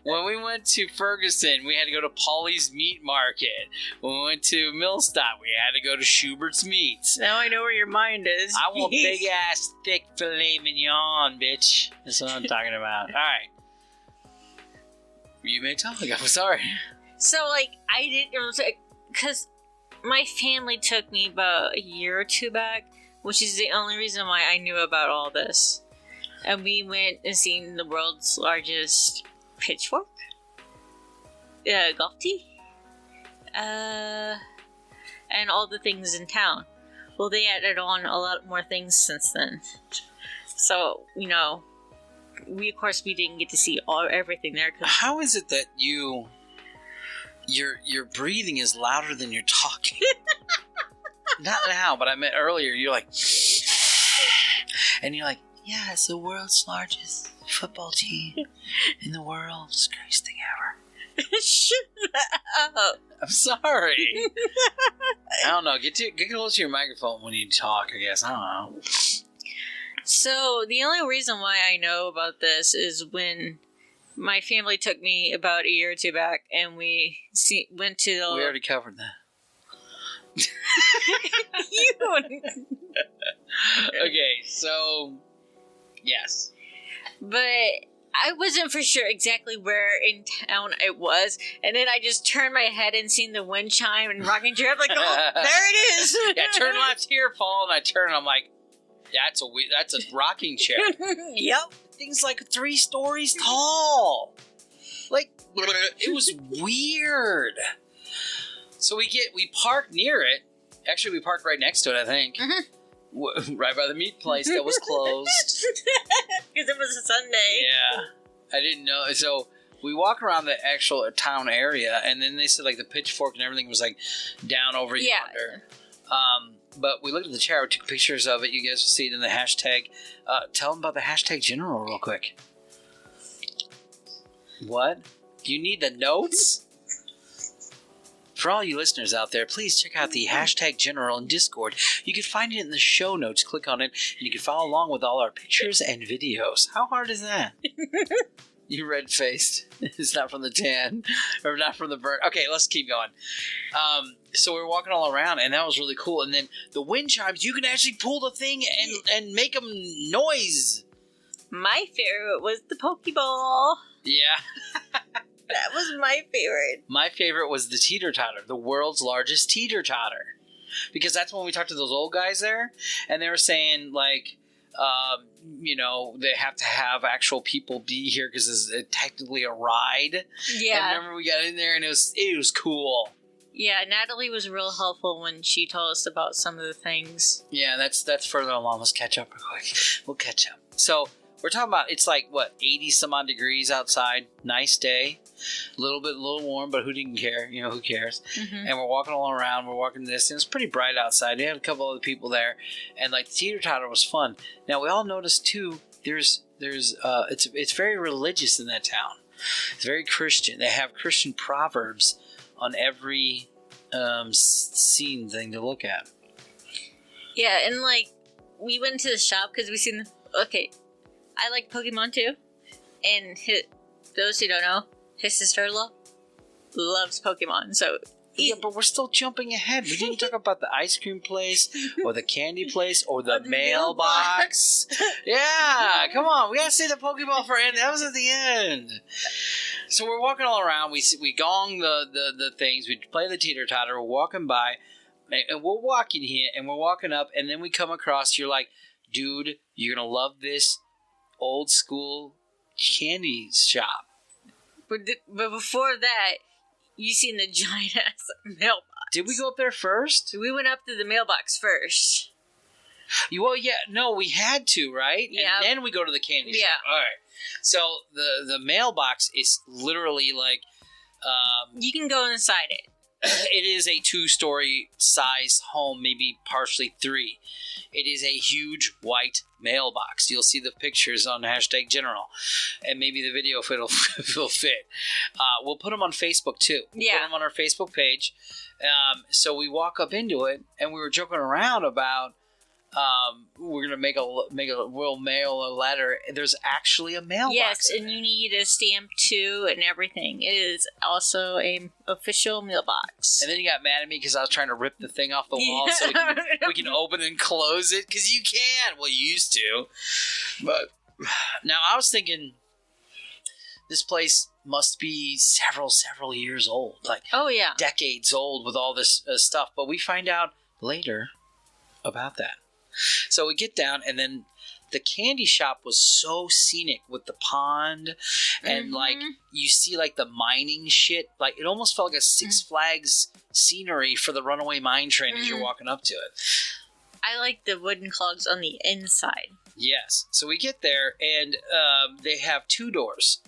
When we went to Ferguson, we had to go to Polly's Meat Market. When we went to Millstop, we had to go to Schubert's Meats. Now I know where your mind is. I want big-ass, thick filet mignon, bitch. That's what I'm talking about. All right. You may talk. I'm sorry. So, like, I didn't... Because my family took me about a year or two back, which is the only reason why I knew about all this. And we went and seen the world's largest... pitchfork, golf tee, and all the things in town. Well, they added on a lot more things since then. So, we of course didn't get to see everything there. How is it that your breathing is louder than you're talking? Not now, but I meant earlier. You're like, and you're like, yeah, it's the world's largest football team in the world. It's the greatest thing ever. Shut up. I'm sorry. I don't know. Get close to your microphone when you talk, I guess. I don't know. So, the only reason why I know about this is when my family took me about a year or two back, and we went to the... We already covered that. You... Okay, so... Yes. But I wasn't for sure exactly where in town it was, and then I just turned my head and seen the wind chime and rocking chair. I'm like, oh, there it is. Yeah, turn left here, Paul, and I turn, and I'm like, that's a rocking chair. Yep. Thing's like 3 stories tall. Like, it was weird. So we park near it. Actually, we parked right next to it, I think. Mm-hmm. Right by the meat place that was closed. Because it was a Sunday. Yeah. I didn't know. So we walk around the actual town area, and then they said, like, the pitchfork and everything was, like, down over yonder. But we looked at the chair, we took pictures of it. You guys will see it in the hashtag. Tell them about the hashtag general real quick. What? Do you need the notes? For all you listeners out there, please check out the hashtag general in Discord. You can find it in the show notes. Click on it, and you can follow along with all our pictures and videos. How hard is that? You red-faced. It's not from the tan, or not from the burn. Okay, let's keep going. So we were walking all around, and that was really cool. And then the wind chimes, you can actually pull the thing and make them noise. My favorite was the Pokeball. Yeah. That was my favorite. My favorite was the teeter-totter, the world's largest teeter-totter. Because that's when we talked to those old guys there, and they were saying, like, they have to have actual people be here because it's technically a ride. Yeah. And remember we got in there, and it was cool. Yeah, Natalie was real helpful when she told us about some of the things. Yeah, that's further along. Let's catch up real quick. We'll catch up. So we're talking about, it's like, 80 some odd degrees outside. Nice day. A little warm, but who didn't care? Who cares? Mm-hmm. And we're walking all around. We're walking this, and it's pretty bright outside. We had a couple other people there, and like the teeter-totter was fun. Now we all noticed too. It's very religious in that town. It's very Christian. They have Christian proverbs on every scene thing to look at. Yeah, and like we went to the shop because we seen. Okay, I like Pokemon too, and those who don't know. His sister-in-law loves Pokemon, so... Yeah, but we're still jumping ahead. We didn't talk about the ice cream place, or the candy place, or the mailbox. Yeah, come on. We gotta say the Pokeball for end. That was at the end. So we're walking all around. We gong the things. We play the teeter-totter. We're walking by, and we're walking here, and we're walking up, and then we come across, you're like, dude, you're gonna love this old-school candy shop. But before that, you seen the giant ass mailbox. Did we go up there first? We went up to the mailbox first. Well, yeah, no, we had to, right? Yeah. And then we go to the candy shop. All right. So the mailbox is literally like... you can go inside it. It is a 2-story size home, maybe partially 3. It is a huge white mailbox. You'll see the pictures on hashtag general, and maybe the video if it'll fit. We'll put them on Facebook too. We'll put them on our Facebook page. So we walk up into it, and we were joking around about we're gonna we'll mail a letter. There's actually a mailbox. Yes, and you need a stamp too, and everything. It is also a official mailbox. And then you got mad at me because I was trying to rip the thing off the wall so we can open and close it because you can. Well, you used to, but now I was thinking this place must be several years old, like decades old with all this stuff. But we find out later about that. So we get down, and then the candy shop was so scenic with the pond, and like you see like the mining shit. Like it almost felt like a Six Flags scenery for the runaway mine train as you're walking up to it. I like the wooden clogs on the inside. Yes. So we get there, and they have 2 doors: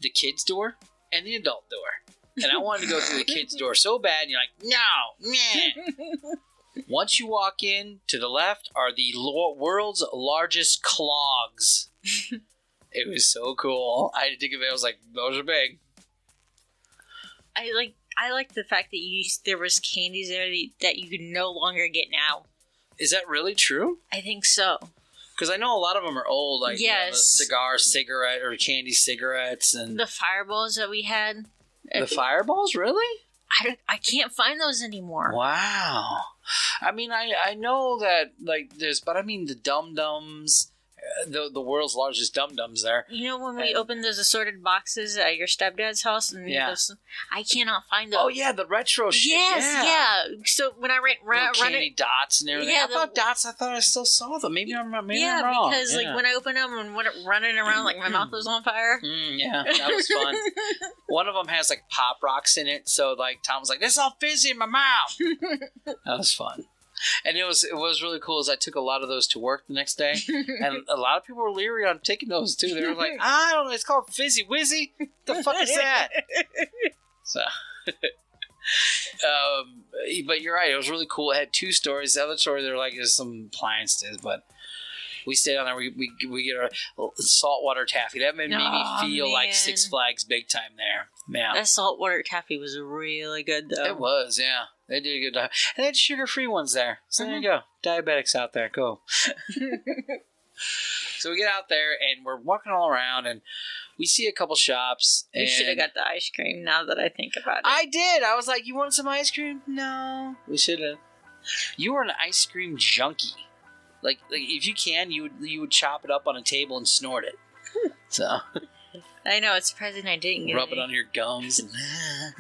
the kids' door and the adult door. And I wanted to go through the kids' door so bad. And you're like, no, meh. Once you walk in, to the left are the world's largest clogs. It was so cool. I had to think of it. I was like, those are big. I like the fact that there was candies there that you can no longer get now. Is that really true? I think so. Because I know a lot of them are old, like yes. The cigarette, or candy cigarettes. And the fireballs that we had. The fireballs? Really? I can't find those anymore. Wow. I mean, I know that, like, but I mean the Dum Dums, the world's largest dum-dums there. You know when we opened those assorted boxes at your stepdad's house? And I cannot find those. Oh, yeah, the retro shit. Yes, yeah. So when I run it... dots and everything. Yeah, I thought I still saw them. Maybe I'm wrong. Because like when I opened them and went running around like my mouth was on fire. Yeah, that was fun. One of them has like Pop Rocks in it, so like Tom was like, "This is all fizzy in my mouth." That was fun. And it was really cool as I took a lot of those to work the next day. And a lot of people were leery on taking those too. They were like, I don't know, it's called Fizzy Wizzy. The fuck is that? So, but you're right, it was really cool. It had 2 stories. The other story, there were like some appliances, but we stayed on there. We get our saltwater taffy. That made me feel like Six Flags big time there. Yeah. That saltwater taffy was really good though. It was, yeah. They did a good job. And they had sugar-free ones there. So there you go. Diabetics out there, go. So we get out there, and we're walking all around, and we see a couple shops. We should have got the ice cream now that I think about it. I did. I was like, you want some ice cream? No. We should have. You were an ice cream junkie. Like if you can, you would chop it up on a table and snort it. So... I know, it's surprising I didn't get Rub it on your gums.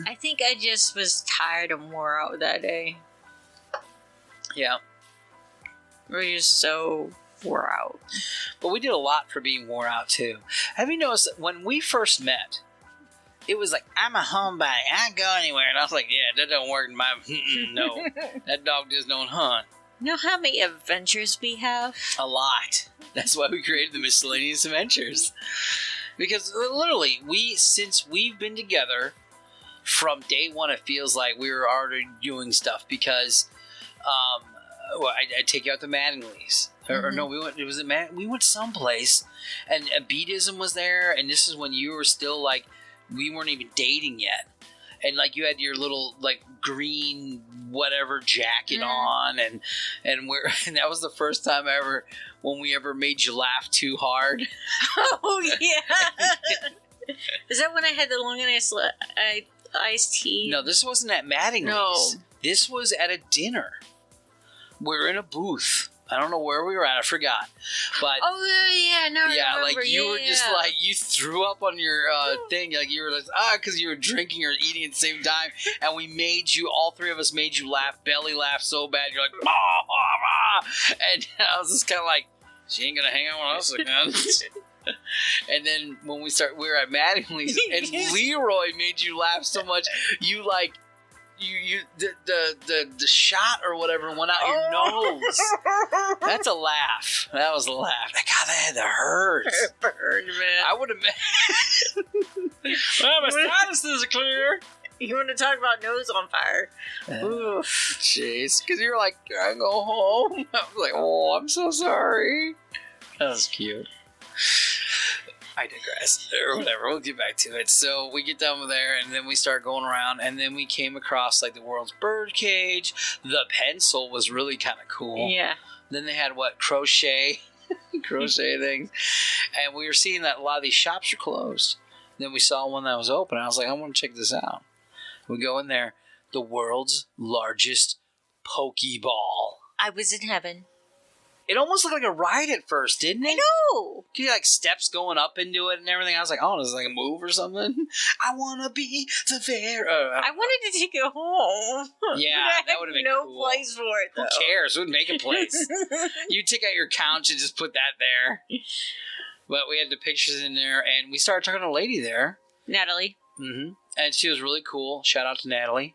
I think I just was tired and wore out that day. Yeah. We're just so wore out. But we did a lot for being wore out, too. Have you noticed that when we first met, it was like, I'm a homebody. I don't go anywhere. And I was like, yeah, that don't work in my... No. That dog just don't hunt. You know how many adventures we have? A lot. That's why we created the Miscellaneous Adventures. Because literally, since we've been together, from day one, it feels like we were already doing stuff. Because, I take you out to Mattingly's, or no, we went someplace, and Beatism was there, and this is when you were still like, we weren't even dating yet, and like you had your little like green whatever jacket on, and that was the first time when we ever made you laugh too hard. Oh, yeah. Is that when I had the long and iced tea? No, this wasn't at Mattingly's. No. This was at a dinner. We were in a booth. I don't know where we were at. I forgot. But I remember. Like you were just like, you threw up on your thing. Like you were like, because you were drinking or eating at the same time. And we made you, all 3 of us made you laugh, belly laugh so bad. You're like, bah, bah, bah. And I was just kind of like, she ain't going to hang out with us again. And then when we were at Mattingly's, and Leroy made you laugh so much, you like, the shot or whatever went out your nose. That's a laugh. That was a laugh. God, that had to hurt. It burned, man. I would have been. Well, my sinuses are clear. You want to talk about nose on fire? Oof. Jeez, because you're like, can I go home? I was like, oh, I'm so sorry. That was cute. I digress. Or whatever. We'll get back to it. So we get down there, and then we start going around, and then we came across like the world's bird cage. The pencil was really kind of cool. Yeah. Then they had crochet things, and we were seeing that a lot of these shops are closed. Then we saw one that was open. I was like, I want to check this out. We go in there. The world's largest Pokeball. I was in heaven. It almost looked like a ride at first, didn't it? I know. You like steps going up into it and everything. I was like, oh, is it like a move or something? I want to be the fair. I wanted to take it home. Yeah, that would have been no cool. place for it, though. Who cares? We'd make a place. You'd take out your couch and just put that there. But we had the pictures in there, and we started talking to a lady there. Natalie. Mm-hmm. And she was really cool. Shout out to Natalie.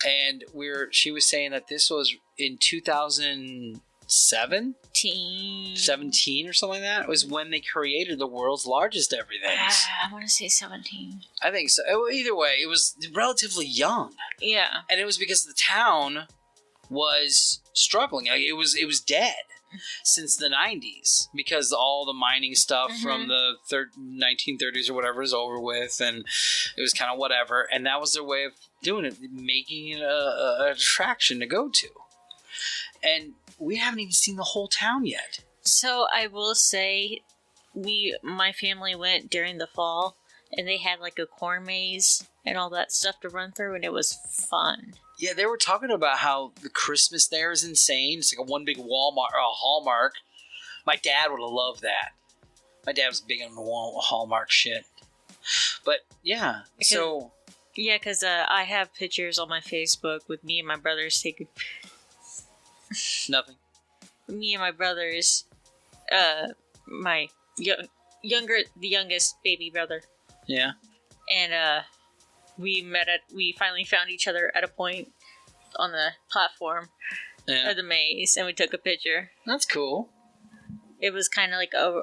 And she was saying that this was in 2017 or something like that. It was when they created the world's largest everything. I want to say 17. I think so. Either way, it was relatively young. Yeah. And it was because the town was struggling. Like, it was dead since the 90s because all the mining stuff from the 1930s or whatever is over with, and it was kind of whatever. And that was their way of doing it, making it an attraction to go to. And we haven't even seen the whole town yet. So I will say, my family went during the fall, and they had like a corn maze and all that stuff to run through, and it was fun. Yeah, they were talking about how the Christmas there is insane. It's like a one big Walmart or a Hallmark My dad would have loved that. My dad was big on the Hallmark shit. But yeah, so yeah, because I have pictures on my Facebook with me and my brothers taking. Nothing. Me and my brothers, my the youngest baby brother. Yeah. And we finally found each other at a point on the platform of the maze, and we took a picture. That's cool. It was kind of like a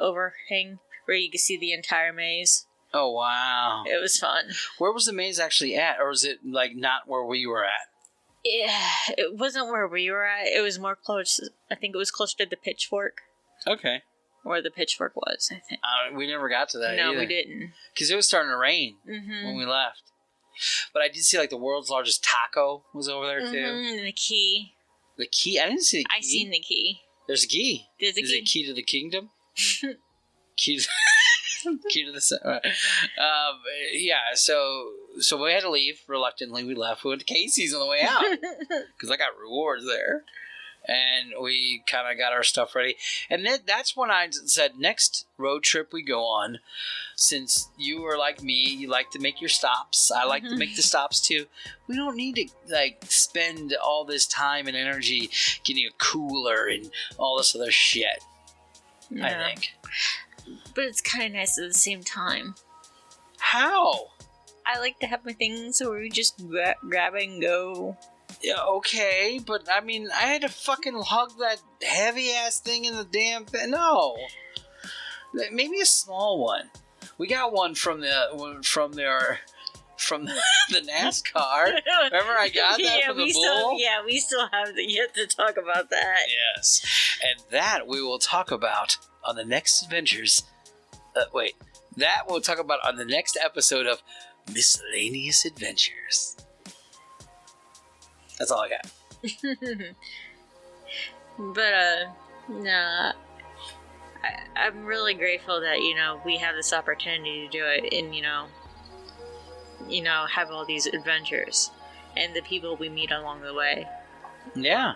overhang where you could see the entire maze. Oh wow! It was fun. Where was the maze actually at, or was it like not where we were at? Yeah, it wasn't where we were at. It was more close. I think it was closer to the pitchfork. Okay. Where the pitchfork was, I think. We never got to that. No, either. we didn't. Because it was starting to rain when we left. But I did see like the world's largest taco was over there too. And the key. The key? I didn't see the key. I seen the key. There's a key. There's a key. Is it key to the kingdom? Key to key to the yeah. So we had to leave. Reluctantly, we left. We went to Casey's on the way out because I got rewards there, and we kind of got our stuff ready. And then that's when I said, next road trip we go on, since you are like me, you like to make your stops. I like to make the stops too. We don't need to like spend all this time and energy getting a cooler and all this other shit. Yeah. I think. But it's kind of nice at the same time. How? I like to have my things where we just grab and go. Yeah, okay, but I mean, I had to fucking hug that heavy ass thing in the damn thing. No, maybe a small one. We got one from the NASCAR. Remember, I got that from the bull. We still have yet to talk about that. Yes, and that we will talk about on the next adventures. That we'll talk about on the next episode of Miscellaneous Adventures. That's all I got. But nah, I'm really grateful that we have this opportunity to do it, and have all these adventures and the people we meet along the way. Yeah.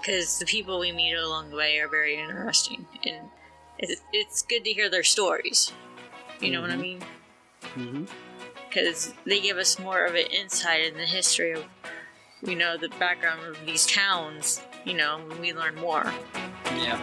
Because the people we meet along the way are very interesting, and it's good to hear their stories. You know what I mean? Mm-hmm. Because they give us more of an insight in the history of, the background of these towns, when we learn more. Yeah.